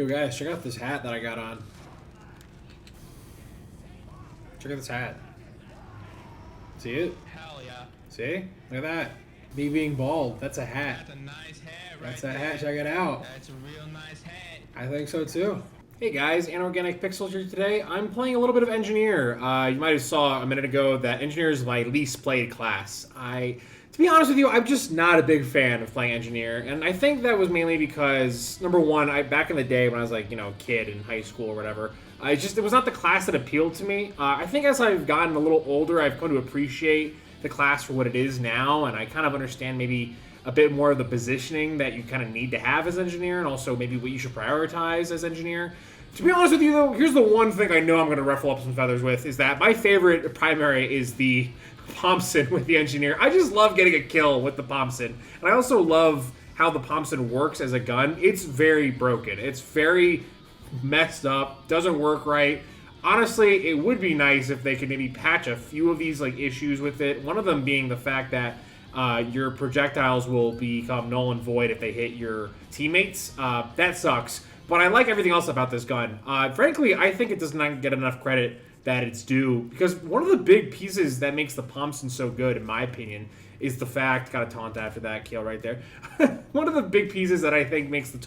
Yo guys, check out this hat that I got on. Check out this hat. See it? Hell yeah. See? Look at that. Me being bald. That's a hat. That's a nice hat right That's a there. hat. Check it out. That's a real nice hat. I think so too. Hey guys, Inorganic Pixels here today. I'm playing a little bit of Engineer. You might have saw a minute ago that Engineer is my least played class. To be honest with you, I'm just not a big fan of playing Engineer, and I think that was mainly because, number one, back in the day when I was like, a kid in high school or whatever, it was not the class that appealed to me. I think as I've gotten a little older, I've come to appreciate the class for what it is now, and I kind of understand maybe a bit more of the positioning that you kind of need to have as Engineer, and also maybe what you should prioritize as Engineer. To be honest with you, though, here's the one thing I know I'm going to ruffle up some feathers with, is that my favorite primary is the Pomson with the Engineer. I just love getting a kill with the Pomson. And I also love how the Pomson works as a gun. It's very broken. It's very messed up. Doesn't work right. Honestly, it would be nice if they could maybe patch a few of these issues with it. One of them being the fact that your projectiles will become null and void if they hit your teammates. That sucks. But I like everything else about this gun. Frankly, I think it does not get enough credit that it's due, because one of the big pieces that makes the Pomson so good, in my opinion, is the fact, got a taunt after that kill right there. One of the big pieces that I think makes the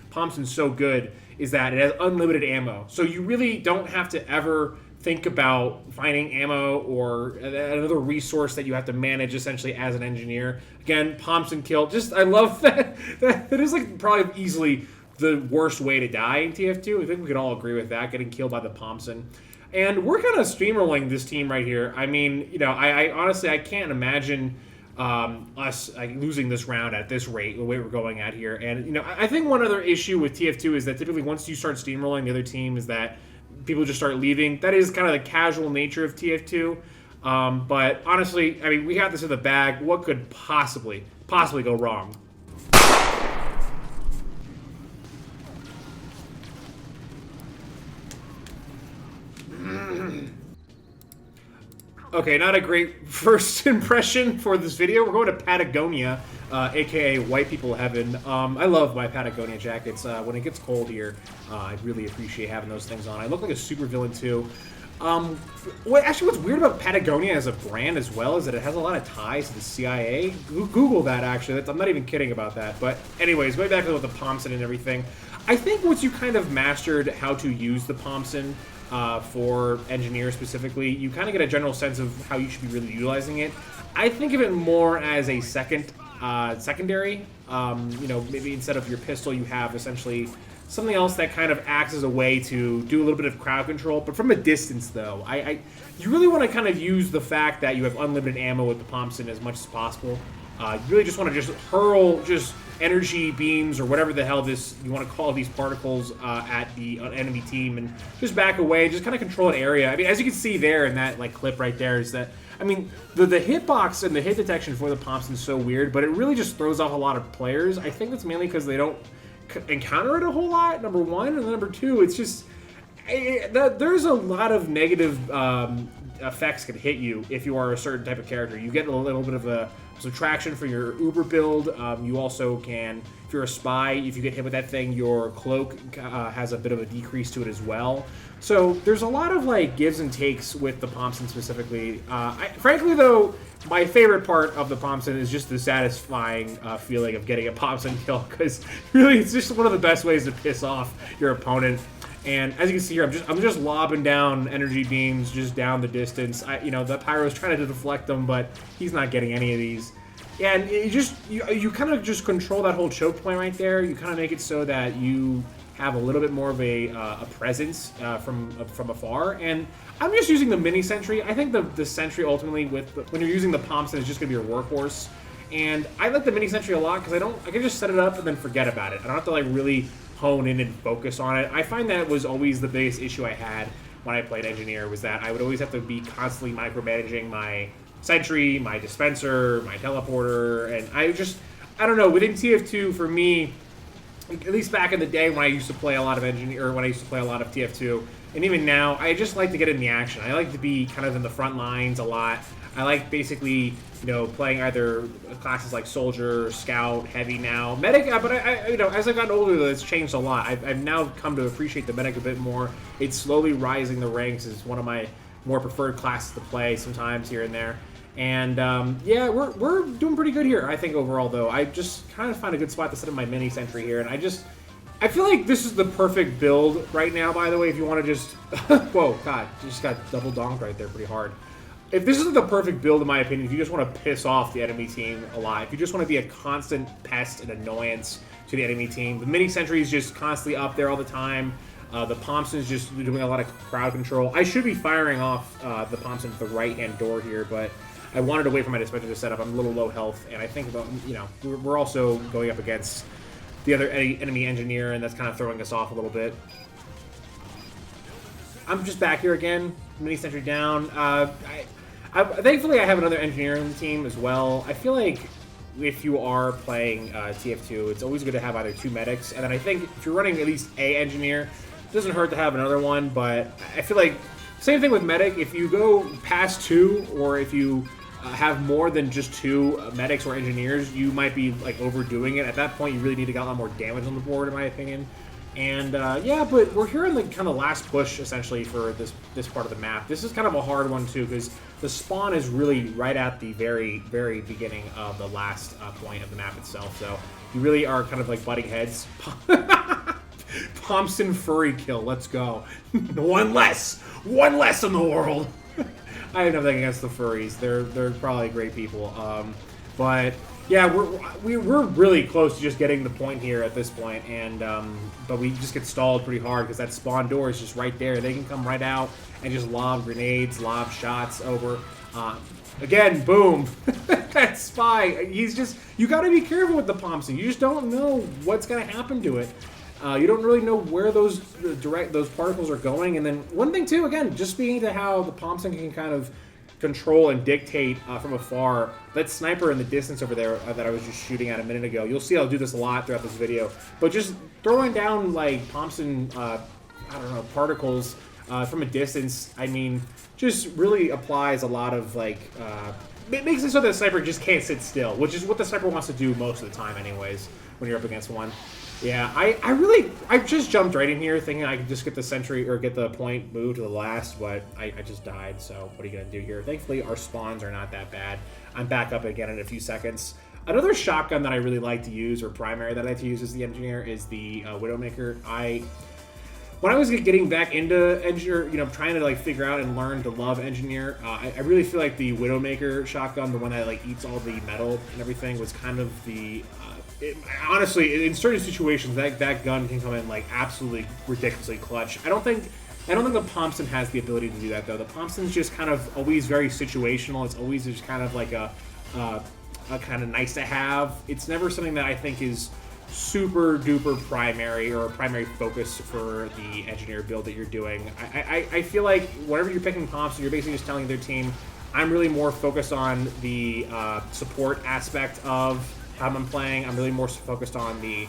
Pomson so good is that it has unlimited ammo. So you really don't have to ever think about finding ammo or another resource that you have to manage essentially as an Engineer. Again, Pomson kill. I love that. That is probably easily the worst way to die in TF2. I think we can all agree with that, getting killed by the Pomson. And we're kind of steamrolling this team right here. I mean, I honestly, I can't imagine us losing this round at this rate, the way we're going at here. And, I think one other issue with TF2 is that typically once you start steamrolling the other team is that people just start leaving. That is kind of the casual nature of TF2. But honestly, I mean, we got this in the bag. What could possibly go wrong? Okay, not a great first impression for this video. We're going to Patagonia, aka White People Heaven. I love my Patagonia jackets. When it gets cold here, I really appreciate having those things on. I look like a super villain too. What's weird about Patagonia as a brand as well is that it has a lot of ties to the CIA. Google that, actually. I'm not even kidding about that. But anyways, going back to the Pomson and everything, I think once you kind of mastered how to use the Pomson, for Engineer specifically, you kind of get a general sense of how you should be really utilizing it. I think of it more as a secondary. Maybe instead of your pistol, you have essentially something else that kind of acts as a way to do a little bit of crowd control, but from a distance, though. You really want to kind of use the fact that you have unlimited ammo with the Pomson as much as possible. You really just want to just hurl energy beams or whatever the hell you want to call these particles at the enemy team and just back away, just kind of control an area. I mean, as you can see there in that clip right there, is that, I mean, the hitbox and the hit detection for the Pomson is so weird, but it really just throws off a lot of players. I think that's mainly because they don't encounter it a whole lot, number one, and number two, it's just there's a lot of negative effects can hit you if you are a certain type of character. You get a little bit of a subtraction for your Uber build. You also can, if you're a spy, if you get hit with that thing, your cloak has a bit of a decrease to it as well. So there's a lot of gives and takes with the Pomson specifically. Frankly though, my favorite part of the Pomson is just the satisfying feeling of getting a Pomson kill, because really it's just one of the best ways to piss off your opponent. And as you can see here, I'm just lobbing down energy beams just down the distance. The Pyro's trying to deflect them, but he's not getting any of these. And you kind of just control that whole choke point right there. You kind of make it so that you have a little bit more of a presence from afar. And I'm just using the mini sentry. I think the sentry ultimately, when you're using the Pomson, is just going to be your workhorse. And I like the mini sentry a lot because I can just set it up and then forget about it. I don't have to really hone in and focus on it. I find that was always the biggest issue I had when I played Engineer, was that I would always have to be constantly micromanaging my sentry, my dispenser, my teleporter, and I don't know, within TF2 for me, at least back in the day when I used to play a lot of Engineer, or when I used to play a lot of TF2, and even now, I just like to get in the action. I like to be kind of in the front lines a lot. I like basically, playing either classes like Soldier, Scout, Heavy now. Medic, but as I've gotten older, it's changed a lot. I've now come to appreciate the Medic a bit more. It's slowly rising the ranks as one of my more preferred classes to play sometimes here and there. And, yeah, we're doing pretty good here, I think, overall, though. I just kind of find a good spot to set up my mini sentry here, and I feel like this is the perfect build right now, by the way, if you want to just... Whoa, God, just got double donked right there pretty hard. If this isn't the perfect build, in my opinion, if you just want to piss off the enemy team a lot, if you just want to be a constant pest and annoyance to the enemy team, the mini sentry is just constantly up there all the time. The Pomson's just doing a lot of crowd control. I should be firing off the Pomson at the right-hand door here, but I wanted to wait for my dispenser to set up. I'm a little low health, and I think about, we're also going up against the other enemy engineer, and that's kind of throwing us off a little bit. I'm just back here again, mini sentry down. Thankfully, I have another engineer on the team as well. I feel like if you are playing TF2, it's always good to have either 2 medics, and then I think if you're running at least a engineer, it doesn't hurt to have another one, but I feel like same thing with medic. If you go past 2, or if you have more than just 2 medics or engineers, you might be like overdoing it. At that point, you really need to get a lot more damage on the board, in my opinion. And yeah, but we're here in the kind of last push essentially for this part of the map. This is kind of a hard one too, because the spawn is really right at the very beginning of the last point of the map itself. So you really are kind of like butting heads. Pomson furry kill. Let's go. One less in the world. I have nothing against the furries. They're probably great people. But yeah, we're really close to just getting the point here at this point, and but we just get stalled pretty hard because that spawn door is just right there. They can come right out and just lob grenades, lob shots over. Again, boom. That spy. You got to be careful with the Pomson. You just don't know what's going to happen to it. You don't really know where those particles are going. And then one thing too, again, just speaking to how the Pomson can kind of control and dictate from afar. That sniper in the distance over there that I was just shooting at a minute ago. You'll see I'll do this a lot throughout this video. But just throwing down like Pomson, I don't know, particles from a distance, I mean, just really applies a lot of like, it makes it so that the sniper just can't sit still, which is what the sniper wants to do most of the time anyways, when you're up against one. Yeah, I just jumped right in here thinking I could just get the sentry or get the point moved to the last, but I just died, so what are you going to do here? Thankfully, our spawns are not that bad. I'm back up again in a few seconds. Another shotgun that I really like to use, or primary that I like to use as the engineer, is the Widowmaker. When I was getting back into engineer, trying to like figure out and learn to love engineer, I really feel like the Widowmaker shotgun, the one that like eats all the metal and everything, was kind of the honestly, in certain situations, that gun can come in like absolutely ridiculously clutch. I don't think the Pomson has the ability to do that though. The Pomson's just kind of always very situational. It's always just kind of like a kind of nice to have. It's never something that I think is super duper primary or a primary focus for the engineer build that you're doing. I feel like whenever you're picking Pomson, you're basically just telling their team, I'm really more focused on the support aspect of how I'm playing. I'm really more focused on the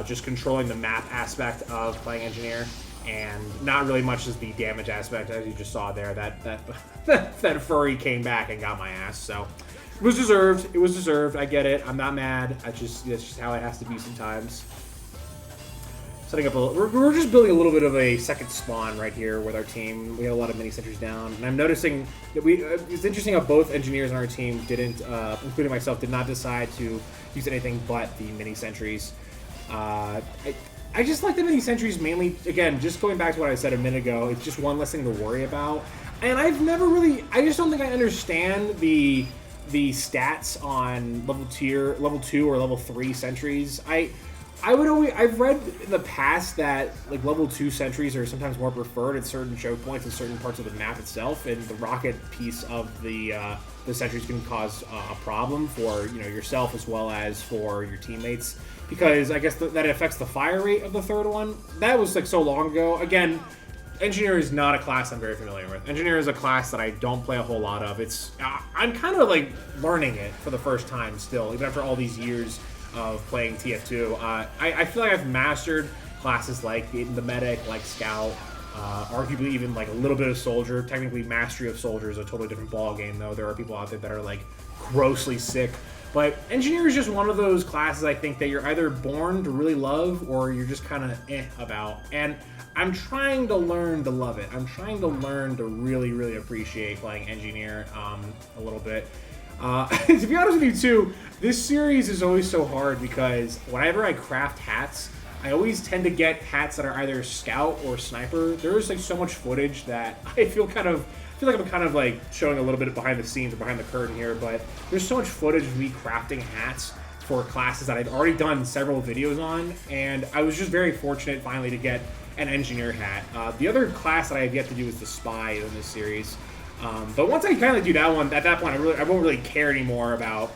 just controlling the map aspect of playing engineer, and not really much as the damage aspect, as you just saw there. That furry came back and got my ass. So it was deserved. It was deserved. I get it. I'm not mad. That's just how it has to be sometimes. Setting up we're just building a little bit of a second spawn right here with our team. We have a lot of mini sentries down, and I'm noticing that it's interesting how both engineers on our team didn't, including myself, did not decide to use anything but the mini sentries. I just like the mini sentries mainly, again, just going back to what I said a minute ago, it's just one less thing to worry about. And I just don't think I understand the stats on level 2 or level 3 sentries. I've read in the past that like level 2 sentries are sometimes more preferred at certain choke points in certain parts of the map itself, and the rocket piece of the sentries can cause a problem for yourself as well as for your teammates, because I guess that affects the fire rate of the third one. That was like so long ago. Again, engineer is not a class I'm very familiar with. Engineer is a class that I don't play a whole lot of. I'm kind of like learning it for the first time still, even after all these years of playing TF2. I feel like I've mastered classes like the Medic, like Scout, Arguably even like a little bit of soldier. Technically, mastery of soldier is a totally different ball game, though. There are people out there that are like grossly sick. But engineer is just one of those classes I think that you're either born to really love or you're just kind of about. And I'm trying to learn to love it. I'm trying to learn to really, really appreciate playing engineer a little bit. To be honest with you too, this series is always so hard because whenever I craft hats, I always tend to get hats that are either scout or sniper. There's like so much footage that I feel like I'm kind of like showing a little bit behind the scenes or behind the curtain here, but there's so much footage of me crafting hats for classes that I've already done several videos on, and I was just very fortunate finally to get an engineer hat. The other class that I have yet to do is the spy in this series. But once I kind of do that one, at that point I won't really care anymore about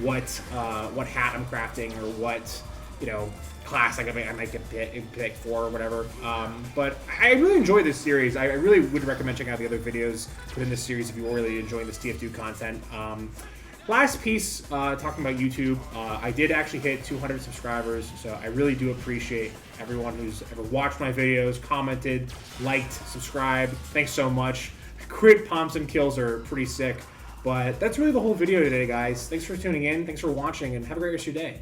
what hat I'm crafting or what, you know, class I might get picked for or whatever. But I really enjoy this series. I really would recommend checking out the other videos within this series if you're really enjoying this TF2 content. Last piece, talking about YouTube, I did actually hit 200 subscribers, so I really do appreciate everyone who's ever watched my videos, commented, liked, subscribed. Thanks so much. Crit Pomson kills are pretty sick, but that's really the whole video today, guys. Thanks for tuning in, thanks for watching, and have a great rest of your day.